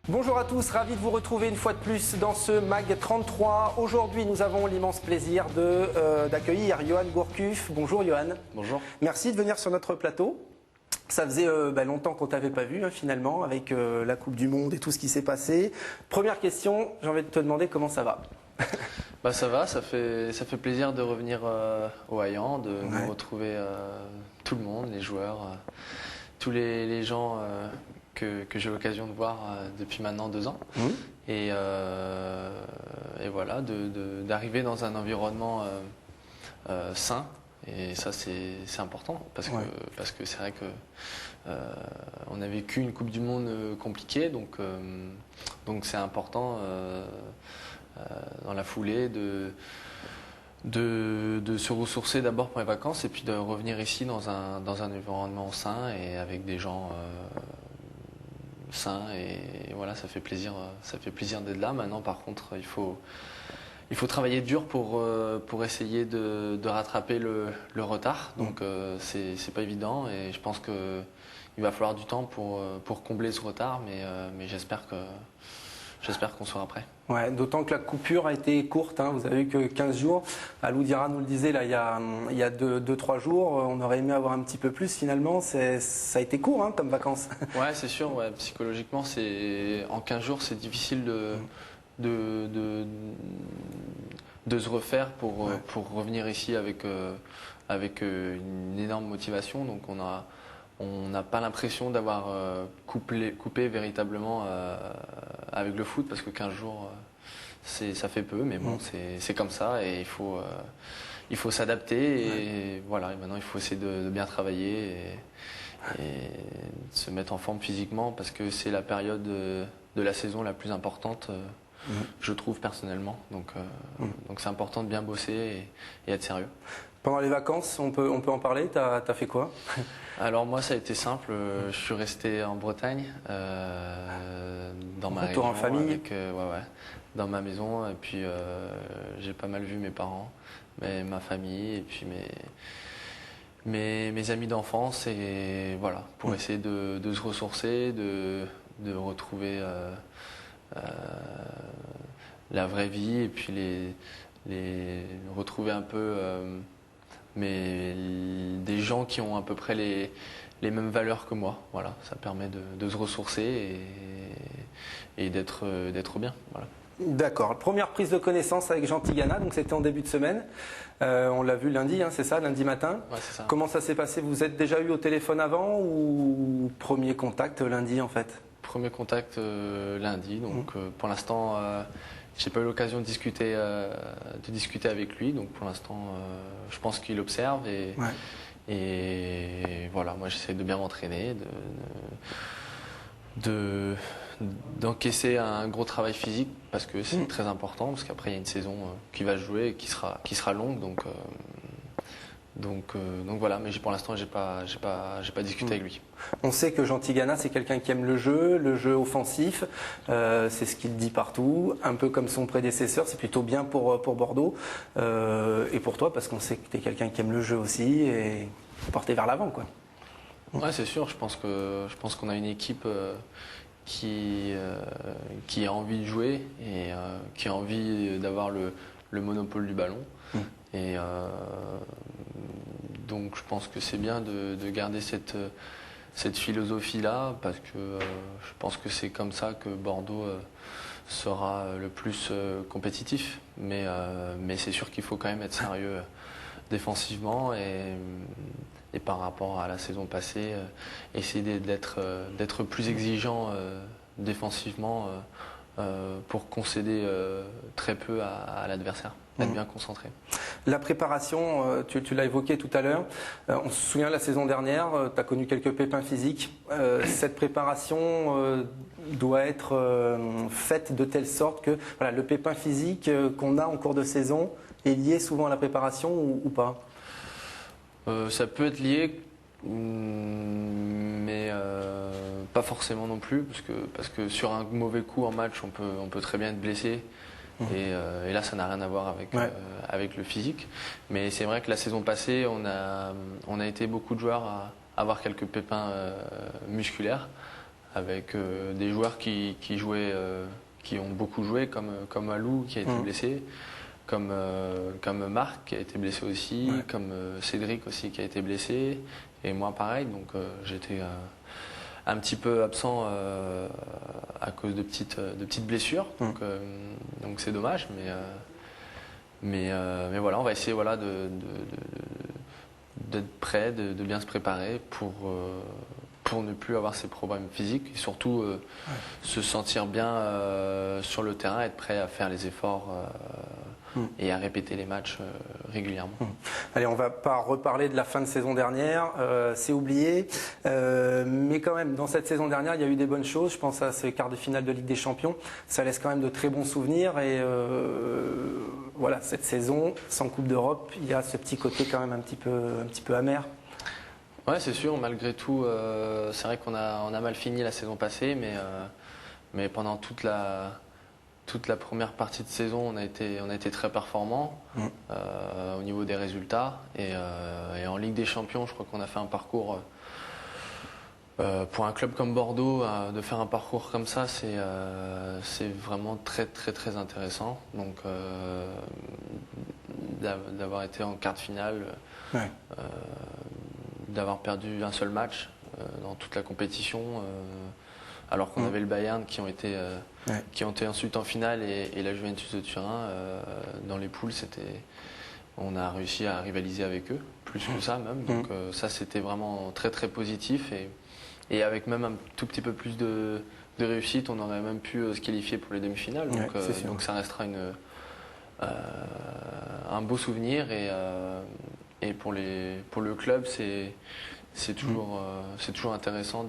Bonjour à tous, ravi de vous retrouver une fois de plus dans ce MAG 33. Aujourd'hui, nous avons l'immense plaisir d'accueillir Johan Gourcuff. Bonjour Johan. Bonjour. Merci de venir sur notre plateau. Ça faisait longtemps qu'on ne t'avait pas vu finalement avec la Coupe du Monde et tout ce qui s'est passé. Première question, j'ai envie de te demander comment ça va. Ça va, ça fait plaisir de revenir au Hayan, de nous retrouver tout le monde, les joueurs, tous les gens que j'ai l'occasion de voir depuis maintenant 2 ans. Et voilà, d'arriver dans un environnement sain. Et ça, c'est important parce que c'est vrai que on a vécu une Coupe du Monde compliquée, donc c'est important dans la foulée de se ressourcer d'abord pour les vacances et puis de revenir ici dans un environnement sain et avec des gens sains. Et voilà, ça fait plaisir d'être là. Maintenant, par contre, il faut travailler dur pour essayer de rattraper le retard. Donc c'est pas évident et je pense qu'il va falloir du temps pour combler ce retard, mais j'espère qu'on sera prêt. Ouais, d'autant que la coupure a été courte, vous avez eu que 15 jours. Alou Dira nous le disait là, il y a 2-3 jours, on aurait aimé avoir un petit peu plus finalement. Ça a été court comme vacances. Ouais, c'est sûr, psychologiquement, en 15 jours, c'est difficile de se refaire pour revenir ici avec une énorme motivation. Donc on n'a pas l'impression d'avoir coupé véritablement avec le foot parce que 15 jours ça fait peu, mais bon, c'est comme ça et il faut s'adapter et voilà, et maintenant il faut essayer de bien travailler et de se mettre en forme physiquement parce que c'est la période de la saison la plus importante. Je trouve personnellement, donc c'est important de bien bosser et être sérieux. Pendant les vacances, on peut en parler, t'as fait quoi? Alors moi ça a été simple, je suis resté en Bretagne, dans ma région, en famille. dans ma maison et puis j'ai pas mal vu mes parents, ma famille et puis mes amis d'enfance et voilà, pour essayer de se ressourcer, de retrouver la vraie vie et puis retrouver un peu des gens qui ont à peu près les mêmes valeurs que moi. Voilà, ça permet de se ressourcer et d'être bien. Voilà. D'accord. Première prise de connaissance avec Jean Tigana, donc c'était en début de semaine. On l'a vu lundi, c'est ça, lundi matin. Ouais, c'est ça. Comment ça s'est passé? Vous êtes déjà eu au téléphone avant ou premier contact lundi en fait? Premier contact lundi, donc pour l'instant j'ai pas eu l'occasion de discuter avec lui, donc pour l'instant je pense qu'il observe et voilà, moi j'essaie de bien m'entraîner, d'encaisser un gros travail physique parce que c'est très important, parce qu'après il y a une saison qui va jouer et qui sera longue, donc voilà, mais pour l'instant j'ai pas discuté avec lui. On sait que Jean Tigana c'est quelqu'un qui aime le jeu offensif, c'est ce qu'il dit partout, un peu comme son prédécesseur, c'est plutôt bien pour Bordeaux et pour toi parce qu'on sait que tu es quelqu'un qui aime le jeu aussi et porter vers l'avant quoi. Ouais, c'est sûr, je pense qu'on a une équipe qui a envie de jouer et qui a envie d'avoir le monopole du ballon. Et donc je pense que c'est bien de garder cette philosophie-là parce que je pense que c'est comme ça que Bordeaux sera le plus compétitif. Mais c'est sûr qu'il faut quand même être sérieux défensivement et par rapport à la saison passée, essayer d'être plus exigeant défensivement pour concéder très peu à l'adversaire, être bien concentré. La préparation, tu l'as évoqué tout à l'heure, on se souvient la saison dernière, tu as connu quelques pépins physiques. Cette préparation doit être faite de telle sorte que le pépin physique qu'on a en cours de saison est lié souvent à la préparation ou pas? Ça peut être lié, mais pas forcément non plus, parce que sur un mauvais coup en match, on peut très bien être blessé. Et là, ça n'a rien à voir avec le physique. Mais c'est vrai que la saison passée, on a été beaucoup de joueurs à avoir quelques pépins musculaires. avec des joueurs qui jouaient, qui ont beaucoup joué, comme Alou qui a été blessé, comme Marc qui a été blessé aussi, comme Cédric aussi qui a été blessé, et moi pareil. Donc j'étais un petit peu absent à cause de petites blessures. Donc c'est dommage, mais voilà, on va essayer d'être prêt, de bien se préparer pour ne plus avoir ces problèmes physiques et surtout se sentir bien sur le terrain, être prêt à faire les efforts et à répéter les matchs régulièrement. Allez, on va pas reparler de la fin de saison dernière, c'est oublié, mais quand même, dans cette saison dernière, il y a eu des bonnes choses. Je pense à ces quarts de finale de Ligue des Champions. Ça laisse quand même de très bons souvenirs et voilà, cette saison, sans Coupe d'Europe, il y a ce petit côté quand même un petit peu amer. Ouais, c'est sûr, malgré tout, c'est vrai qu'on a mal fini la saison passée, mais pendant toute la première partie de saison, on a été très performants au niveau des résultats. Et en Ligue des Champions, je crois qu'on a fait un parcours, pour un club comme Bordeaux, de faire un parcours comme ça, c'est vraiment très très très intéressant. Donc d'avoir été en quart de finale, d'avoir perdu un seul match dans toute la compétition, alors qu'on avait le Bayern qui ont été ensuite en finale et la Juventus de Turin dans les poules, on a réussi à rivaliser avec eux, plus que ça même. Donc ça, c'était vraiment très très positif et avec même un tout petit peu plus de réussite, on aurait même pu se qualifier pour les demi-finales. Donc ça restera un beau souvenir et pour le club, c'est toujours intéressant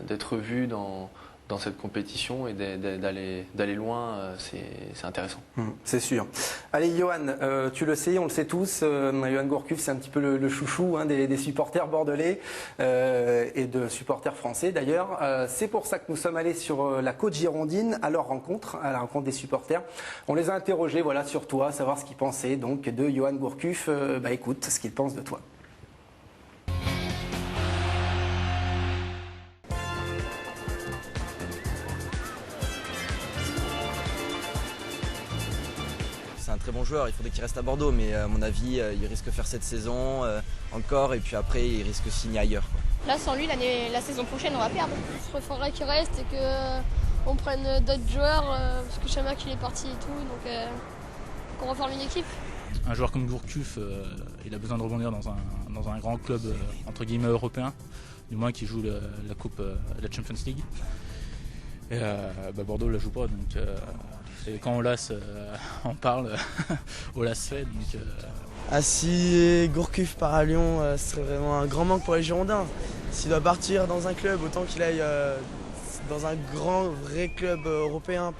d'être vu dans cette compétition et d'aller loin, c'est intéressant. C'est sûr. Allez, Johan, tu le sais, on le sait tous, Johan Gourcuff, c'est un petit peu le chouchou des supporters bordelais et de supporters français d'ailleurs. C'est pour ça que nous sommes allés sur la côte girondine à la rencontre des supporters. On les a interrogés sur toi, savoir ce qu'ils pensaient donc de Johan Gourcuff. Écoute ce qu'ils pensent de toi. C'est un très bon joueur, il faudrait qu'il reste à Bordeaux, mais à mon avis, il risque de faire cette saison encore, et puis après, il risque de signer ailleurs, quoi. Là, sans lui, la saison prochaine, on va perdre. Je préférerais qu'il reste et qu'on prenne d'autres joueurs, parce que Chamac, il est parti et tout, donc qu'on reforme une équipe. Un joueur comme Gourcuff, il a besoin de rebondir dans un grand club, entre guillemets, européen, du moins qui joue la Coupe, la Champions League. Et Bordeaux ne la joue pas, donc et quand on lasse, on parle, on lasse fait. Donc, si Gourcuff part à Lyon, ce serait vraiment un grand manque pour les Girondins. S'il doit partir dans un club, autant qu'il aille dans un grand, vrai club européen.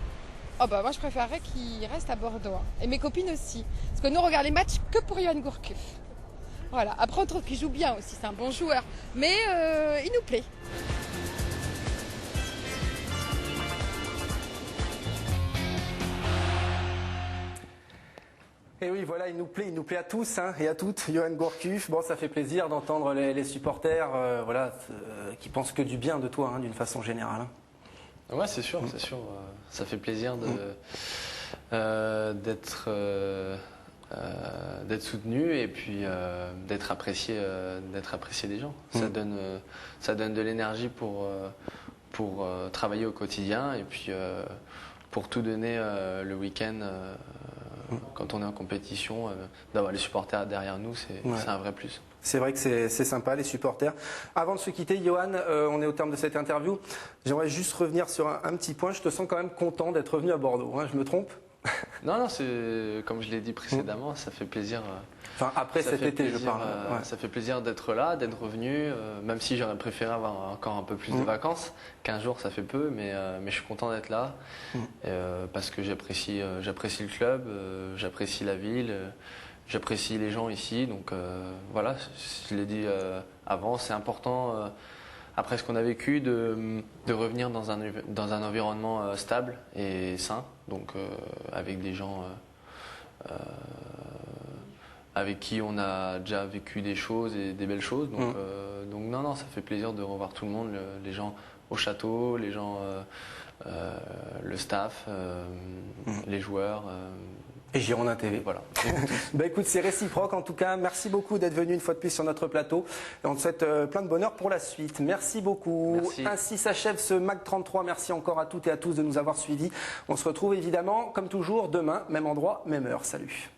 Moi je préférerais qu'il reste à Bordeaux, et mes copines aussi. Parce que nous on regarde les matchs que pour Johan Gourcuff. Voilà. Après on trouve qu'il joue bien aussi, c'est un bon joueur. Mais il nous plaît. Et oui, voilà, il nous plaît à tous et à toutes, Johan Gourcuff. Bon, ça fait plaisir d'entendre les supporters qui pensent que du bien de toi, d'une façon générale. Ouais, c'est sûr. Ça fait plaisir d'être soutenu et puis d'être apprécié des gens. Ça donne de l'énergie pour travailler au quotidien et puis pour tout donner le week-end. Quand on est en compétition, d'avoir les supporters derrière nous, c'est un vrai plus. C'est vrai que c'est sympa, les supporters. Avant de se quitter, Johan, on est au terme de cette interview. J'aimerais juste revenir sur un petit point. Je te sens quand même content d'être revenu à Bordeaux. Je me trompe ? Non, c'est comme je l'ai dit précédemment, ça fait plaisir. Enfin, après cet été, je parle. Ça fait plaisir d'être là, d'être revenu, même si j'aurais préféré avoir encore un peu plus de vacances. 15 jours, ça fait peu, mais je suis content d'être là parce que j'apprécie le club, j'apprécie la ville, j'apprécie les gens ici. Donc voilà, je l'ai dit avant, c'est important. Après ce qu'on a vécu, de revenir dans un environnement stable et sain, donc avec des gens avec qui on a déjà vécu des choses et des belles choses. Donc non, ça fait plaisir de revoir tout le monde, les gens au château, les gens, le staff, les joueurs. Et Girondin TV. Voilà. Bah écoute, c'est réciproque en tout cas. Merci beaucoup d'être venu une fois de plus sur notre plateau. Et on te souhaite plein de bonheur pour la suite. Merci beaucoup. Merci. Ainsi s'achève ce MAC 33. Merci encore à toutes et à tous de nous avoir suivis. On se retrouve évidemment, comme toujours, demain, même endroit, même heure. Salut.